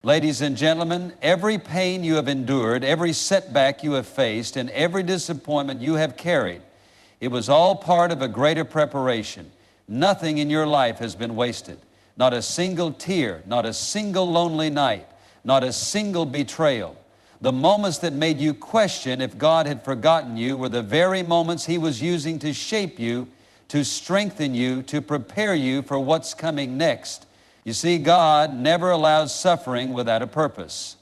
Ladies and gentlemen, every pain you have endured, every setback you have faced, and every disappointment you have carried, it was all part of a greater preparation. Nothing in your life has been wasted. Not a single tear, not a single lonely night, not a single betrayal. The moments that made you question if God had forgotten you were the very moments He was using to shape you, to strengthen you, to prepare you for what's coming next. You see, God never allows suffering without a purpose.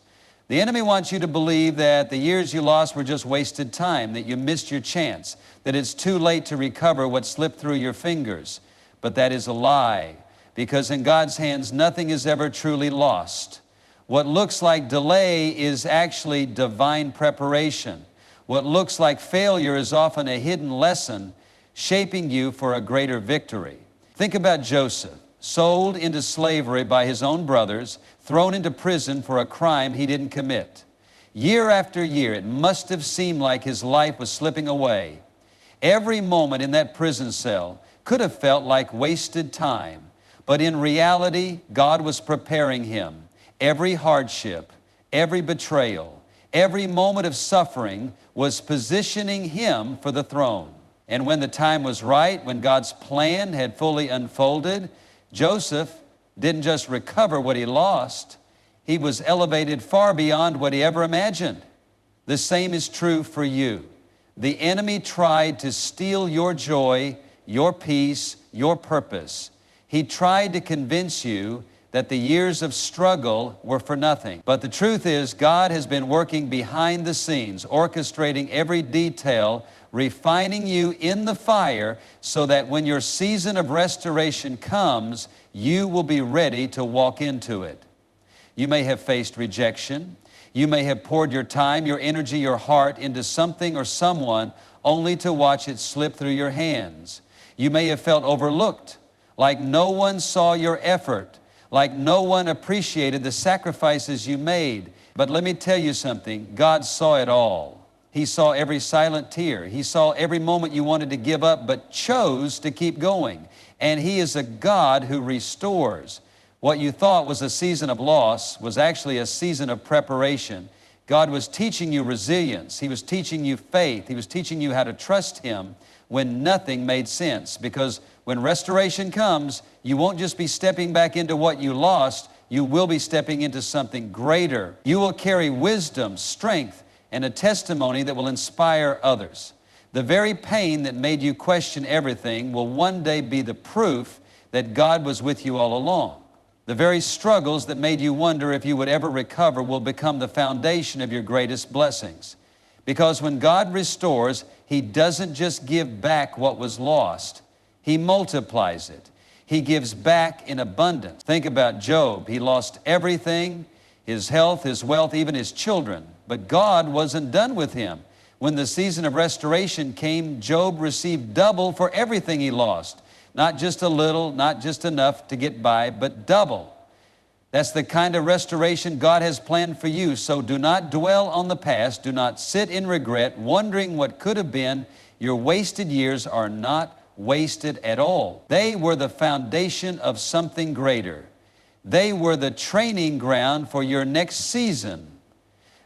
The enemy wants you to believe that the years you lost were just wasted time, that you missed your chance, that it's too late to recover what slipped through your fingers. But that is a lie, because in God's hands, nothing is ever truly lost. What looks like delay is actually divine preparation. What looks like failure is often a hidden lesson shaping you for a greater victory. Think about Joseph, sold into slavery by his own brothers, thrown into prison for a crime he didn't commit. Year after year, it must have seemed like his life was slipping away. Every moment in that prison cell could have felt like wasted time, but in reality, God was preparing him. Every hardship, every betrayal, every moment of suffering was positioning him for the throne. And when the time was right, when God's plan had fully unfolded, Joseph didn't just recover what he lost, he was elevated far beyond what he ever imagined. The same is true for you. The enemy tried to steal your joy, your peace, your purpose. He tried to convince you that the years of struggle were for nothing. But the truth is, God has been working behind the scenes, orchestrating every detail, refining you in the fire so that when your season of restoration comes, you will be ready to walk into it. You may have faced rejection. You may have poured your time, your energy, your heart into something or someone only to watch it slip through your hands. You may have felt overlooked, like no one saw your effort, like no one appreciated the sacrifices you made. But let me tell you something, God saw it all. He saw every silent tear. He saw every moment you wanted to give up but chose to keep going. And He is a God who restores. What you thought was a season of loss was actually a season of preparation. God was teaching you resilience. He was teaching you faith. He was teaching you how to trust Him when nothing made sense. Because when restoration comes, you won't just be stepping back into what you lost, you will be stepping into something greater. You will carry wisdom, strength, and a testimony that will inspire others. The very pain that made you question everything will one day be the proof that God was with you all along. The very struggles that made you wonder if you would ever recover will become the foundation of your greatest blessings. Because when God restores, He doesn't just give back what was lost. He multiplies it. He gives back in abundance. Think about Job. He lost everything, his health, his wealth, even his children. But God wasn't done with him. When the season of restoration came, Job received double for everything he lost. Not just a little, not just enough to get by, but double. That's the kind of restoration God has planned for you. So do not dwell on the past. Do not sit in regret, wondering what could have been. Your wasted years are not wasted at all. They were the foundation of something greater. They were the training ground for your next season.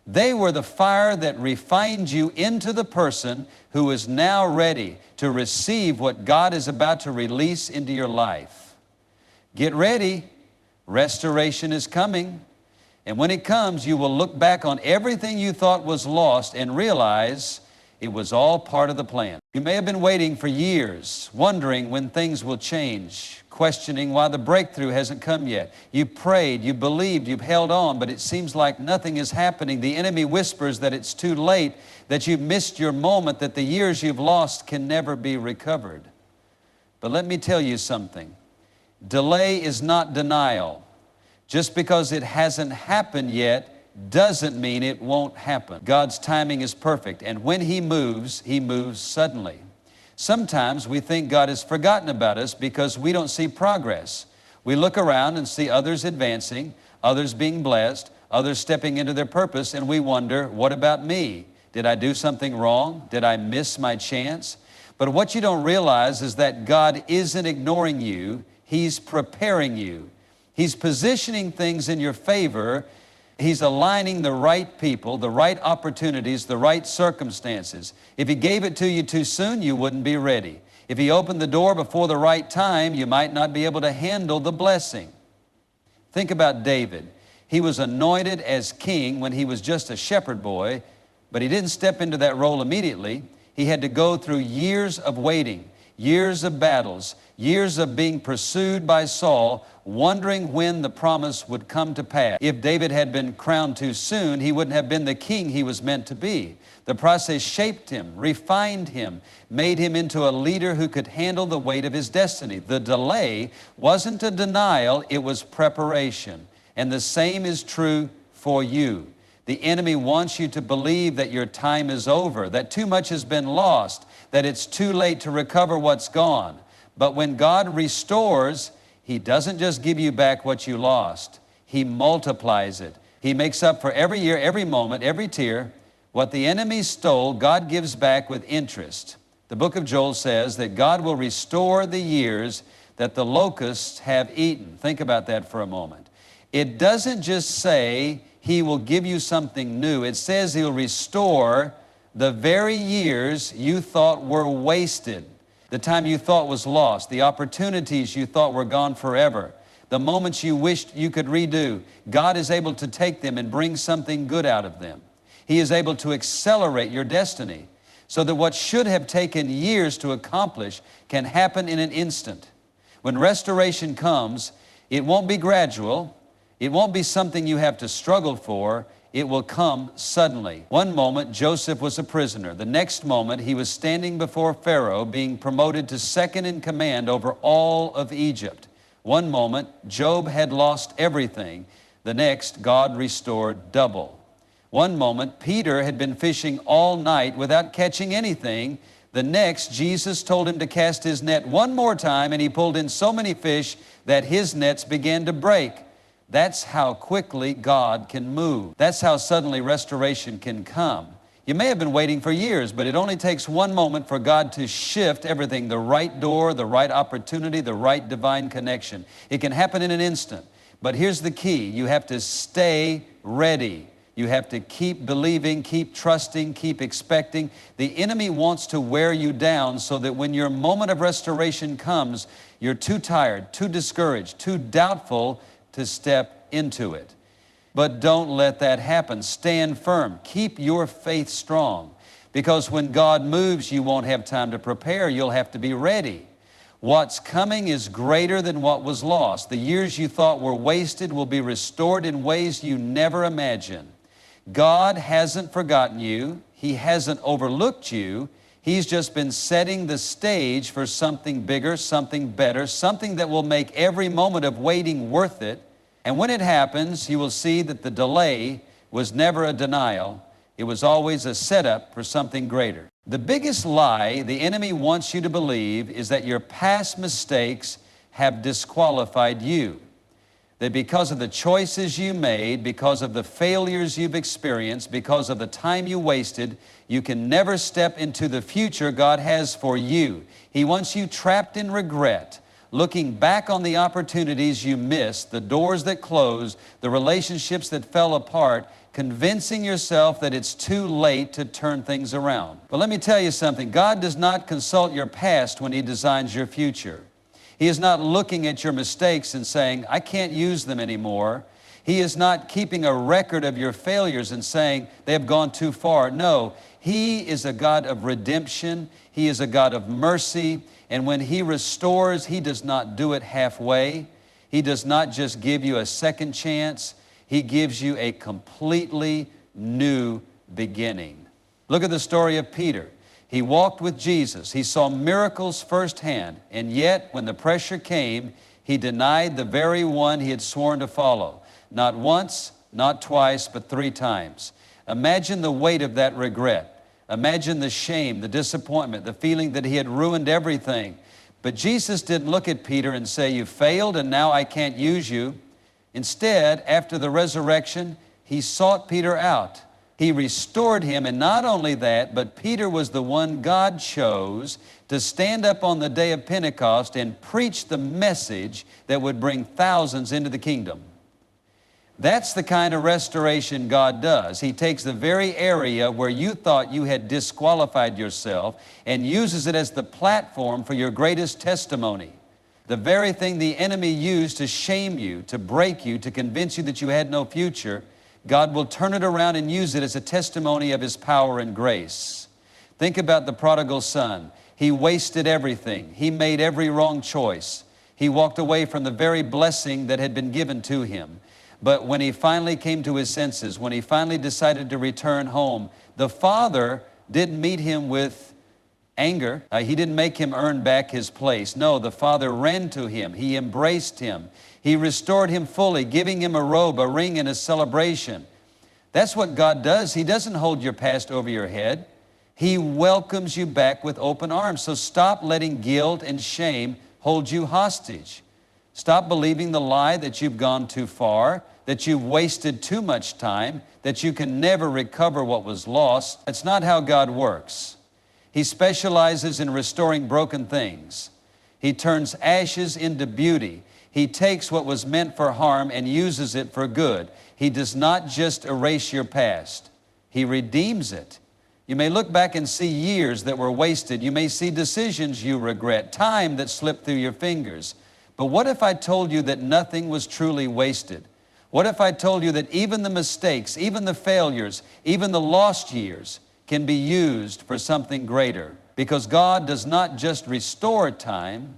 They were the fire that refined you into the person who is now ready to receive what God is about to release into your life. Get ready. Restoration is coming. And when it comes, you will look back on everything you thought was lost and realize it was all part of the plan. You may have been waiting for years, wondering when things will change, questioning why the breakthrough hasn't come yet. You prayed, you believed, you've held on, but it seems like nothing is happening. The enemy whispers that it's too late, that you've missed your moment, that the years you've lost can never be recovered. But let me tell you something. Delay is not denial. Just because it hasn't happened yet doesn't mean it won't happen. God's timing is perfect, and when He moves suddenly. Sometimes we think God has forgotten about us because we don't see progress. We look around and see others advancing, others being blessed, others stepping into their purpose, and we wonder, what about me? Did I do something wrong? Did I miss my chance? But what you don't realize is that God isn't ignoring you. He's preparing you. He's positioning things in your favor He's aligning the right people, the right opportunities, the right circumstances. If He gave it to you too soon, you wouldn't be ready. If He opened the door before the right time, you might not be able to handle the blessing. Think about David. He was anointed as king when he was just a shepherd boy, but he didn't step into that role immediately. He had to go through years of waiting, years of battles, years of being pursued by Saul, wondering when the promise would come to pass. If David had been crowned too soon, he wouldn't have been the king he was meant to be. The process shaped him, refined him, made him into a leader who could handle the weight of his destiny. The delay wasn't a denial, it was preparation. And the same is true for you. The enemy wants you to believe that your time is over, that too much has been lost, that it's too late to recover what's gone. But when God restores, He doesn't just give you back what you lost. He multiplies it. He makes up for every year, every moment, every tear. What the enemy stole, God gives back with interest. The book of Joel says that God will restore the years that the locusts have eaten. Think about that for a moment. It doesn't just say He will give you something new. It says He'll restore the very years you thought were wasted, the time you thought was lost, the opportunities you thought were gone forever, the moments you wished you could redo. God is able to take them and bring something good out of them. He is able to accelerate your destiny so that what should have taken years to accomplish can happen in an instant. When restoration comes, it won't be gradual. It won't be something you have to struggle for. It will come suddenly. One moment, Joseph was a prisoner. The next moment, he was standing before Pharaoh, being promoted to second in command over all of Egypt. One moment, Job had lost everything. The next, God restored double. One moment, Peter had been fishing all night without catching anything. The next, Jesus told him to cast his net one more time, and he pulled in so many fish that his nets began to break. That's how quickly God can move. That's how suddenly restoration can come. You may have been waiting for years, but it only takes one moment for God to shift everything, the right door, the right opportunity, the right divine connection. It can happen in an instant. But here's the key. You have to stay ready. You have to keep believing, keep trusting, keep expecting. The enemy wants to wear you down so that when your moment of restoration comes, you're too tired, too discouraged, too doubtful to step into it. But don't let that happen. Stand firm. Keep your faith strong. Because when God moves, you won't have time to prepare. You'll have to be ready. What's coming is greater than what was lost. The years you thought were wasted will be restored in ways you never imagined. God hasn't forgotten you. He hasn't overlooked you. He's just been setting the stage for something bigger, something better, something that will make every moment of waiting worth it. And when it happens, you will see that the delay was never a denial. It was always a setup for something greater. The biggest lie the enemy wants you to believe is that your past mistakes have disqualified you. That because of the choices you made, because of the failures you've experienced, because of the time you wasted, you can never step into the future God has for you. He wants you trapped in regret, looking back on the opportunities you missed, the doors that closed, the relationships that fell apart, convincing yourself that it's too late to turn things around. But let me tell you something. God does not consult your past when He designs your future. He is not looking at your mistakes and saying, I can't use them anymore. He is not keeping a record of your failures and saying they have gone too far. No, He is a God of redemption. He is a God of mercy. And when He restores, He does not do it halfway. He does not just give you a second chance. He gives you a completely new beginning. Look at the story of Peter. He walked with Jesus. He saw miracles firsthand. And yet, when the pressure came, he denied the very one he had sworn to follow. Not once, not twice, but 3 times. Imagine the weight of that regret. Imagine the shame, the disappointment, the feeling that he had ruined everything. But Jesus didn't look at Peter and say, you failed and now I can't use you. Instead, after the resurrection, He sought Peter out. He restored him, and not only that, but Peter was the one God chose to stand up on the day of Pentecost and preach the message that would bring thousands into the kingdom. That's the kind of restoration God does. He takes the very area where you thought you had disqualified yourself and uses it as the platform for your greatest testimony. The very thing the enemy used to shame you, to break you, to convince you that you had no future, God will turn it around and use it as a testimony of His power and grace. Think about the prodigal son. He wasted everything. He made every wrong choice. He walked away from the very blessing that had been given to him. But when he finally came to his senses, when he finally decided to return home, the father didn't meet him with anger. He didn't make him earn back his place. No, the father ran to him. He embraced him. He restored him fully, giving him a robe, a ring, and a celebration. That's what God does. He doesn't hold your past over your head. He welcomes you back with open arms. So stop letting guilt and shame hold you hostage. Stop believing the lie that you've gone too far, that you've wasted too much time, that you can never recover what was lost. That's not how God works. He specializes in restoring broken things. He turns ashes into beauty. He takes what was meant for harm and uses it for good. He does not just erase your past. He redeems it. You may look back and see years that were wasted. You may see decisions you regret, time that slipped through your fingers. But what if I told you that nothing was truly wasted? What if I told you that even the mistakes, even the failures, even the lost years can be used for something greater? Because God does not just restore time,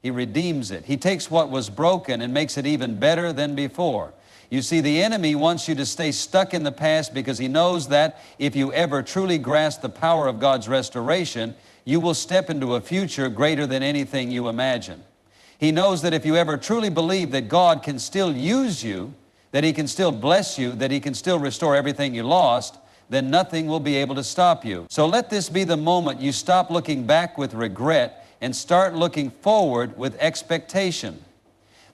He redeems it. He takes what was broken and makes it even better than before. You see, the enemy wants you to stay stuck in the past because he knows that if you ever truly grasp the power of God's restoration, you will step into a future greater than anything you imagine. He knows that if you ever truly believe that God can still use you, that He can still bless you, that He can still restore everything you lost, then nothing will be able to stop you. So let this be the moment you stop looking back with regret and start looking forward with expectation.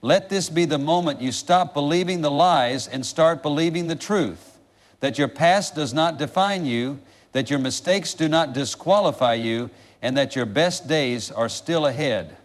Let this be the moment you stop believing the lies and start believing the truth, that your past does not define you, that your mistakes do not disqualify you, and that your best days are still ahead.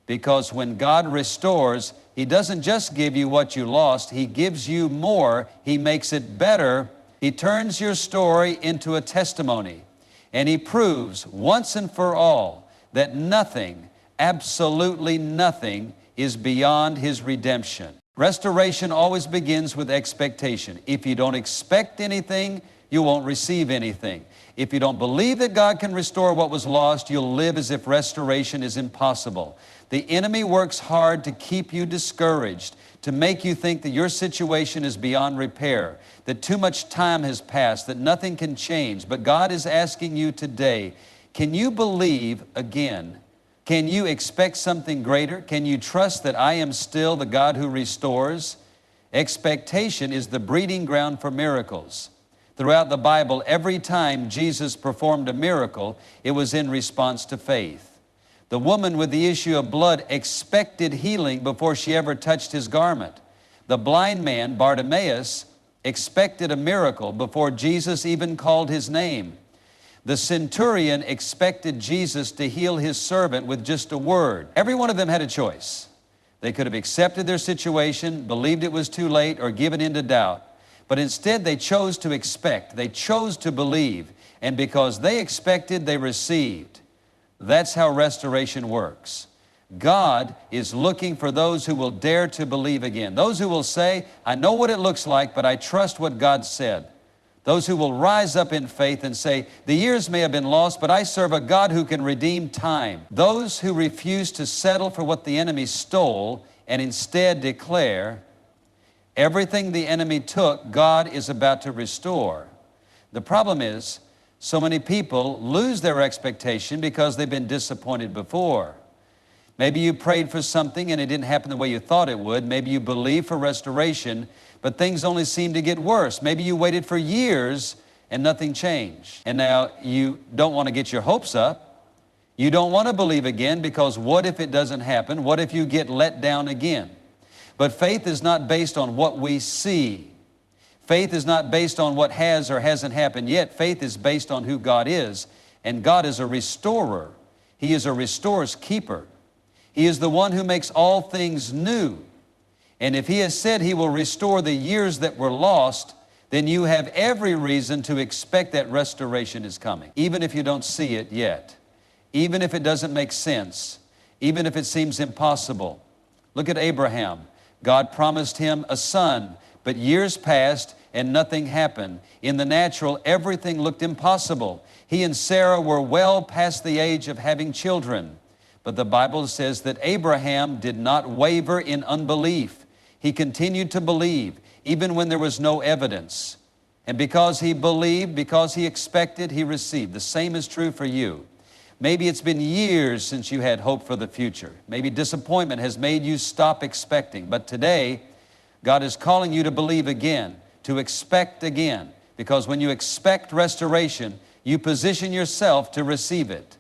Because when God restores, He doesn't just give you what you lost, He gives you more. He makes it better. He turns your story into a testimony, and He proves once and for all that nothing, absolutely nothing, is beyond His redemption. Restoration always begins with expectation. If you don't expect anything, you won't receive anything. If you don't believe that God can restore what was lost, you'll live as if restoration is impossible. The enemy works hard to keep you discouraged, to make you think that your situation is beyond repair, that too much time has passed, that nothing can change. But God is asking you today, can you believe again? Can you expect something greater? Can you trust that I am still the God who restores? Expectation is the breeding ground for miracles. Throughout the Bible, every time Jesus performed a miracle, it was in response to faith. The woman with the issue of blood expected healing before she ever touched His garment. The blind man, Bartimaeus, expected a miracle before Jesus even called his name. The centurion expected Jesus to heal his servant with just a word. Every one of them had a choice. They could have accepted their situation, believed it was too late, or given in to doubt. But instead, they chose to expect. They chose to believe. And because they expected, they received. That's how restoration works. God is looking for those who will dare to believe again. Those who will say, I know what it looks like, but I trust what God said. Those who will rise up in faith and say, the years may have been lost, but I serve a God who can redeem time. Those who refuse to settle for what the enemy stole and instead declare, everything the enemy took, God is about to restore. The problem is, so many people lose their expectation because they've been disappointed before. Maybe you prayed for something and it didn't happen the way you thought it would. Maybe you believed for restoration, but things only seem to get worse. Maybe you waited for years and nothing changed. And now you don't want to get your hopes up. You don't want to believe again because what if it doesn't happen? What if you get let down again? But faith is not based on what we see. Faith is not based on what has or hasn't happened yet. Faith is based on who God is. And God is a restorer. He is a restore's keeper. He is the one who makes all things new. And if He has said He will restore the years that were lost, then you have every reason to expect that restoration is coming, even if you don't see it yet, even if it doesn't make sense, even if it seems impossible. Look at Abraham. God promised him a son, but years passed and nothing happened. In the natural, everything looked impossible. He and Sarah were well past the age of having children. But the Bible says that Abraham did not waver in unbelief. He continued to believe, even when there was no evidence. And because he believed, because he expected, he received. The same is true for you. Maybe it's been years since you had hope for the future. Maybe disappointment has made you stop expecting. But today, God is calling you to believe again, to expect again. Because when you expect restoration, you position yourself to receive it.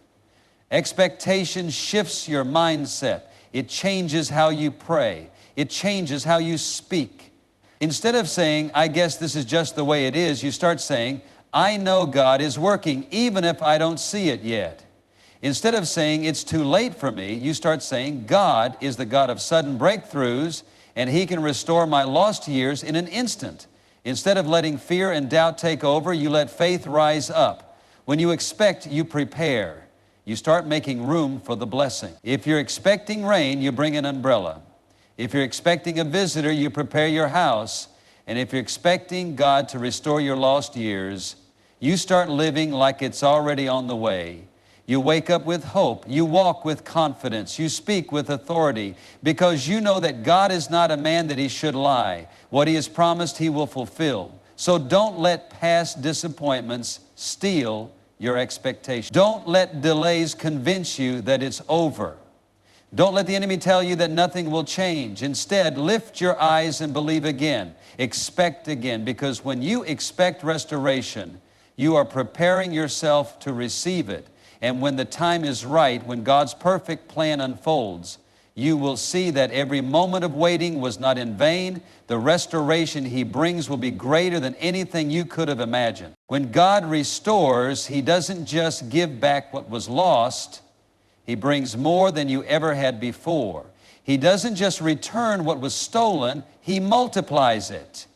Expectation shifts your mindset. It changes how you pray. It changes how you speak. Instead of saying, I guess this is just the way it is, you start saying, I know God is working even if I don't see it yet. Instead of saying, it's too late for me, you start saying, God is the God of sudden breakthroughs, and He can restore my lost years in an instant. Instead of letting fear and doubt take over, you let faith rise up. When you expect, you prepare. You start making room for the blessing. If you're expecting rain, you bring an umbrella. If you're expecting a visitor, you prepare your house. And if you're expecting God to restore your lost years, you start living like it's already on the way. You wake up with hope. You walk with confidence. You speak with authority because you know that God is not a man that He should lie. What He has promised, He will fulfill. So don't let past disappointments steal your expectation. Don't let delays convince you that it's over. Don't let the enemy tell you that nothing will change. Instead, lift your eyes and believe again. Expect again, because when you expect restoration, you are preparing yourself to receive it. And when the time is right, when God's perfect plan unfolds, you will see that every moment of waiting was not in vain. The restoration He brings will be greater than anything you could have imagined. When God restores, He doesn't just give back what was lost. He brings more than you ever had before. He doesn't just return what was stolen, He multiplies it.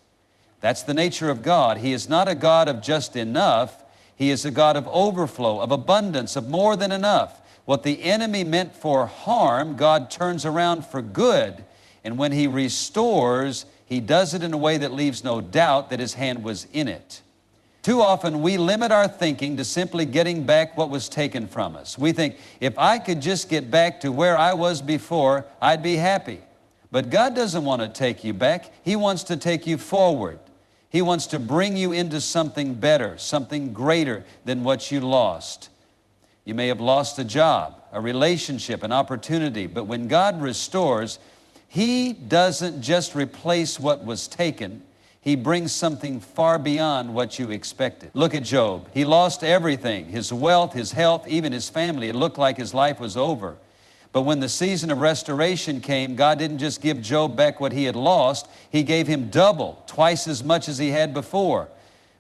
That's the nature of God. He is not a God of just enough. He is a God of overflow, of abundance, of more than enough. What the enemy meant for harm, God turns around for good. And when He restores, He does it in a way that leaves no doubt that His hand was in it. Too often we limit our thinking to simply getting back what was taken from us. We think, if I could just get back to where I was before, I'd be happy. But God doesn't want to take you back. He wants to take you forward. He wants to bring you into something better, something greater than what you lost. You may have lost a job, a relationship, an opportunity, but when God restores, He doesn't just replace what was taken. He brings something far beyond what you expected. Look at Job. He lost everything, his wealth, his health, even his family. It looked like his life was over. But when the season of restoration came, God didn't just give Job back what he had lost. He gave him double, twice as much as he had before.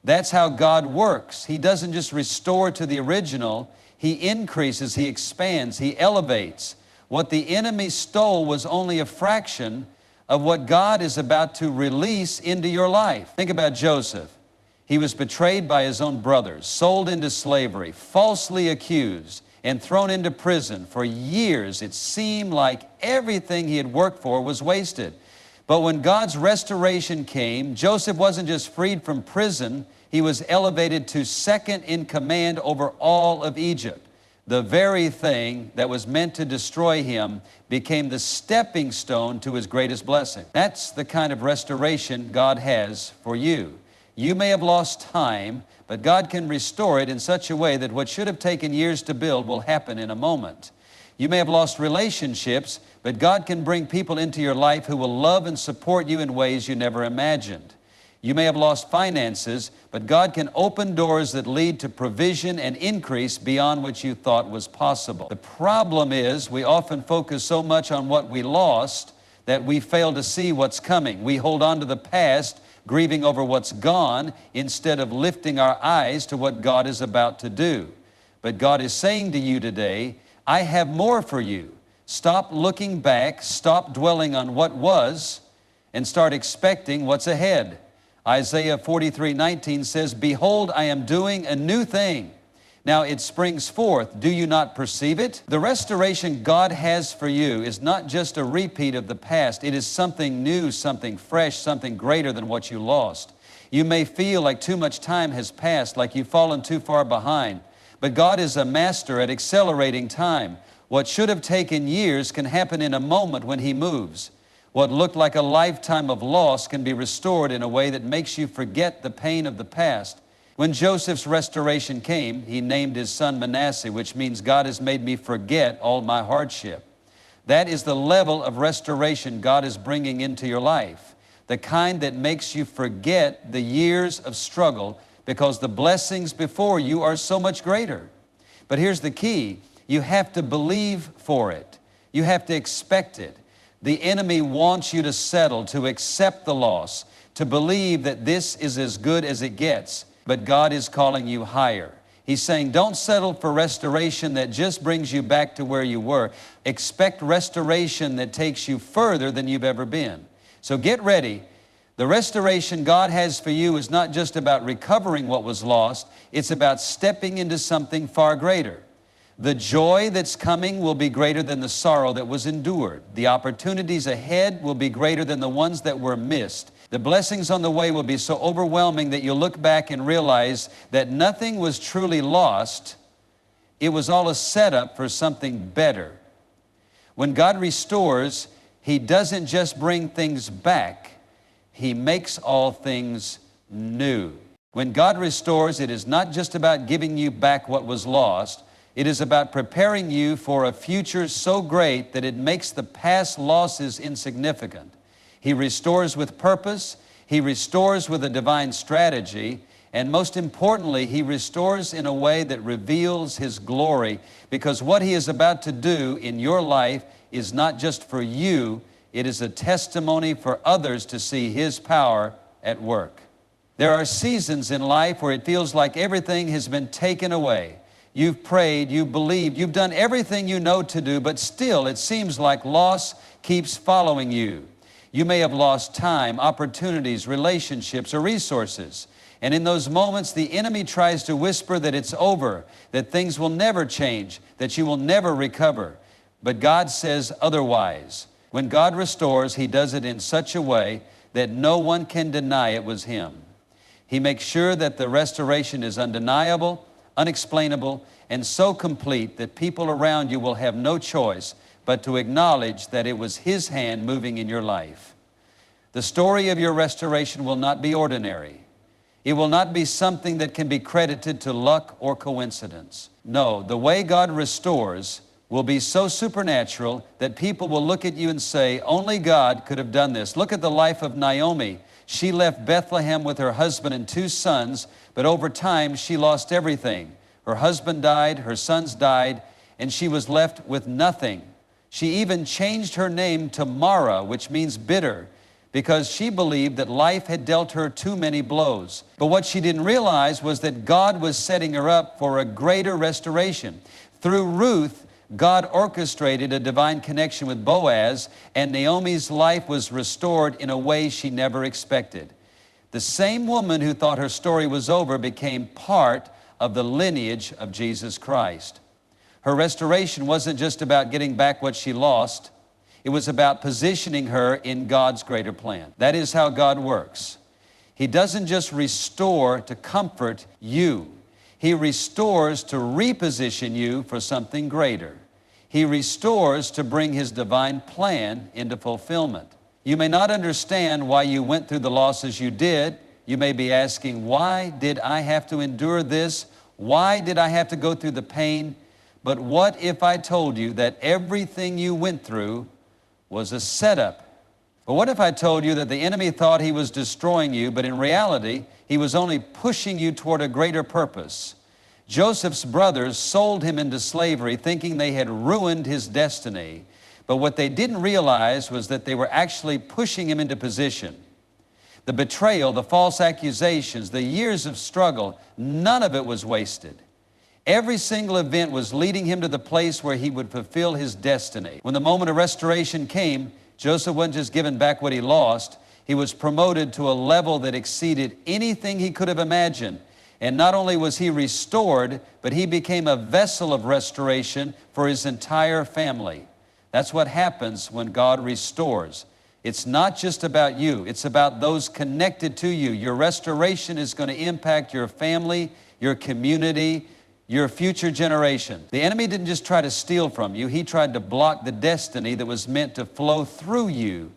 That's how God works. He doesn't just restore to the original. He increases, He expands, He elevates. What the enemy stole was only a fraction of what God is about to release into your life. Think about Joseph. He was betrayed by his own brothers, sold into slavery, falsely accused, and thrown into prison. For years, it seemed like everything he had worked for was wasted. But when God's restoration came, Joseph wasn't just freed from prison, he was elevated to second in command over all of Egypt. The very thing that was meant to destroy him became the stepping stone to his greatest blessing. That's the kind of restoration God has for you. You may have lost time, but God can restore it in such a way that what should have taken years to build will happen in a moment. You may have lost relationships, but God can bring people into your life who will love and support you in ways you never imagined. You may have lost finances, but God can open doors that lead to provision and increase beyond what you thought was possible. The problem is we often focus so much on what we lost that we fail to see what's coming. We hold on to the past, grieving over what's gone, instead of lifting our eyes to what God is about to do. But God is saying to you today, I have more for you. Stop looking back, stop dwelling on what was, and start expecting what's ahead. Isaiah 43:19 says, "Behold, I am doing a new thing. Now it springs forth. Do you not perceive it?" The restoration God has for you is not just a repeat of the past. It is something new, something fresh, something greater than what you lost. You may feel like too much time has passed, like you've fallen too far behind. But God is a master at accelerating time. What should have taken years can happen in a moment when He moves. What looked like a lifetime of loss can be restored in a way that makes you forget the pain of the past. When Joseph's restoration came, he named his son Manasseh, which means God has made me forget all my hardship. That is the level of restoration God is bringing into your life, the kind that makes you forget the years of struggle because the blessings before you are so much greater. But here's the key. You have to believe for it. You have to expect it. The enemy wants you to settle, to accept the loss, to believe that this is as good as it gets. But God is calling you higher. He's saying, don't settle for restoration that just brings you back to where you were. Expect restoration that takes you further than you've ever been. So get ready. The restoration God has for you is not just about recovering what was lost. It's about stepping into something far greater. The joy that's coming will be greater than the sorrow that was endured. The opportunities ahead will be greater than the ones that were missed. The blessings on the way will be so overwhelming that you'll look back and realize that nothing was truly lost. It was all a setup for something better. When God restores, He doesn't just bring things back. He makes all things new. When God restores, it is not just about giving you back what was lost. It is about preparing you for a future so great that it makes the past losses insignificant. He restores with purpose. He restores with a divine strategy. And most importantly, He restores in a way that reveals His glory, because what He is about to do in your life is not just for you. It is a testimony for others to see His power at work. There are seasons in life where it feels like everything has been taken away. You've prayed, you've believed, you've done everything you know to do, but still it seems like loss keeps following you. You may have lost time, opportunities, relationships, or resources. And in those moments, the enemy tries to whisper that it's over, that things will never change, that you will never recover. But God says otherwise. When God restores, He does it in such a way that no one can deny it was Him. He makes sure that the restoration is undeniable, unexplainable, and so complete that people around you will have no choice but to acknowledge that it was His hand moving in your life. The story of your restoration will not be ordinary. It will not be something that can be credited to luck or coincidence. No, the way God restores will be so supernatural that people will look at you and say, only God could have done this. Look at the life of Naomi. She left Bethlehem with her husband and 2 sons, but over time she lost everything. Her husband died, her sons died, and she was left with nothing. She even changed her name to Mara, which means bitter, because she believed that life had dealt her too many blows. But what she didn't realize was that God was setting her up for a greater restoration. Through Ruth, God orchestrated a divine connection with Boaz, and Naomi's life was restored in a way she never expected. The same woman who thought her story was over became part of the lineage of Jesus Christ. Her restoration wasn't just about getting back what she lost. It was about positioning her in God's greater plan. That is how God works. He doesn't just restore to comfort you. He restores to reposition you for something greater. He restores to bring His divine plan into fulfillment. You may not understand why you went through the losses you did. You may be asking, why did I have to endure this? Why did I have to go through the pain? But what if I told you that everything you went through was a setup? But what if I told you that the enemy thought he was destroying you, but in reality, he was only pushing you toward a greater purpose? Joseph's brothers sold him into slavery thinking they had ruined his destiny. But what they didn't realize was that they were actually pushing him into position. The betrayal, the false accusations, the years of struggle, none of it was wasted. Every single event was leading him to the place where he would fulfill his destiny. When the moment of restoration came, Joseph wasn't just given back what he lost. He was promoted to a level that exceeded anything he could have imagined. And not only was he restored, but he became a vessel of restoration for his entire family. That's what happens when God restores. It's not just about you. It's about those connected to you. Your restoration is going to impact your family, your community, your future generation. The enemy didn't just try to steal from you. He tried to block the destiny that was meant to flow through you.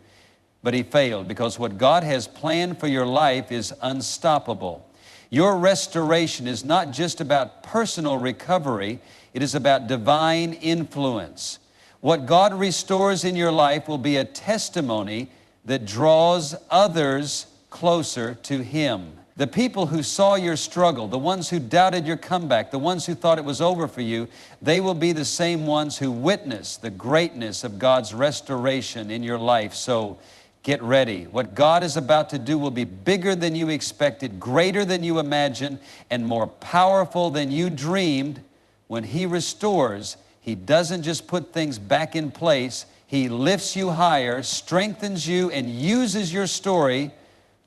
But he failed, because what God has planned for your life is unstoppable. Your restoration is not just about personal recovery. It is about divine influence. What God restores in your life will be a testimony that draws others closer to Him. The people who saw your struggle, the ones who doubted your comeback, the ones who thought it was over for you, they will be the same ones who witness the greatness of God's restoration in your life. So get ready. What God is about to do will be bigger than you expected, greater than you imagined, and more powerful than you dreamed. When He restores, He doesn't just put things back in place. He lifts you higher, strengthens you, and uses your story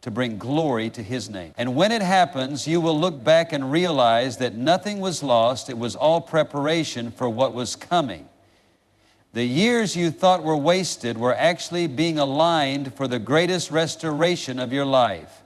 to bring glory to His name. And when it happens, you will look back and realize that nothing was lost. It was all preparation for what was coming. The years you thought were wasted were actually being aligned for the greatest restoration of your life.